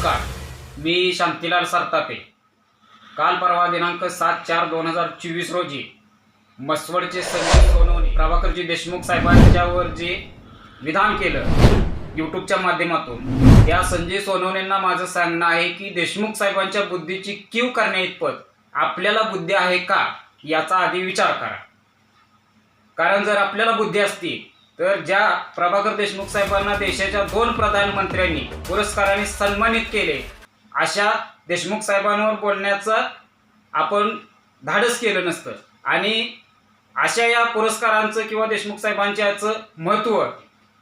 नमस्कार, मी शांतीलाल सरतापे। काल परवा दिनांक 7/4/2024 रोजी मसवडचे संजय सोनवणे प्रभाकरजी देशमुख साहेबांच्यावर जे विधान केलं यूट्यूबच्या माध्यमातून, त्या संजय सोनवणेंना माझं सांगणं आहे की देशमुख साहेबांच्या बुद्धीची कीव करण्याइतपत आपल्याला बुद्धी आहे का याचा आधी विचार करा। कारण जर आपल्याला बुद्धी असती तर ज्या प्रभाकर देशमुख साहेबांना देशाच्या 2 प्रधानमंत्र्यांनी पुरस्काराने सन्मानित केले, अशा देशमुख साहेबांवर बोलण्याचं आपण धाडस केलं नसतं। आणि अशा या पुरस्कारांचं किंवा देशमुख साहेबांच्याचं महत्त्व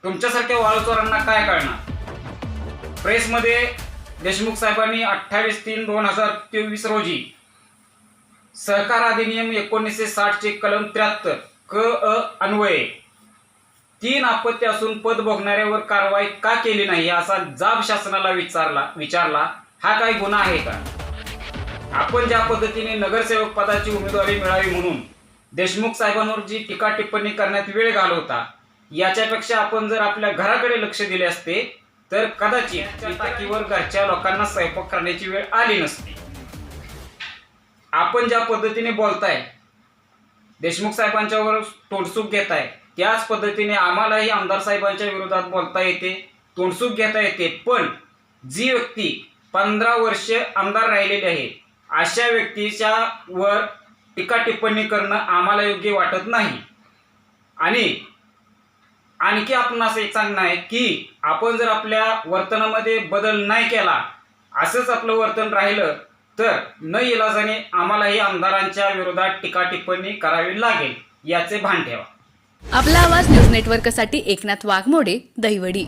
तुमच्यासारख्या वाळूचोरांना काय कळणार। प्रेसमध्ये देशमुख साहेबांनी 28/3/2023 रोजी सहकार अधिनियम 1960 चे कलम 73 क अन्वये 3 अपत्य असून पद भोगणाऱ्यावर कारवाई का केली नाही असा जाब शासनाला विचारला। हा काही गुन्हा आहे का? आपण ज्या पद्धतीने नगरसेवक पदाची उमेदवारी मिळावी म्हणून देशमुख साहेबांवर जी टीका टिप्पणी करण्यात वेळ घालवता, याच्यापेक्षा आपण जर आपल्या घराकडे लक्ष दिले असते तर कदाचित टाकीवर घरच्या लोकांना स्वयंपाक करण्याची वेळ आली नसती। आपण ज्या पद्धतीने बोलताय, देशमुख साहेबांच्यावर तोंडसूक घेताय, त्याच पद्धतीने आम्हालाही आमदार साहेबांच्या विरोधात बोलता येते, तोंडसूक घेता येते। पण जी व्यक्ती 15 वर्ष आमदार राहिलेली आहे, अशा व्यक्तीच्या वर टीका टिप्पणी करणं आम्हाला योग्य वाटत नाही। आणि आणखी आपण असं एक सांगणं आहे की आपण जर आपल्या वर्तनामध्ये बदल नाही केला, असंच आपलं वर्तन राहिलं तर न इलाजाने आम्हालाही आमदारांच्या विरोधात टीका टिप्पणी करावी लागेल, याचे भान ठेवा। आपला आवाज न्यूज नेटवर्कसाठी एकनाथ वाघमोडे, दहिवडी।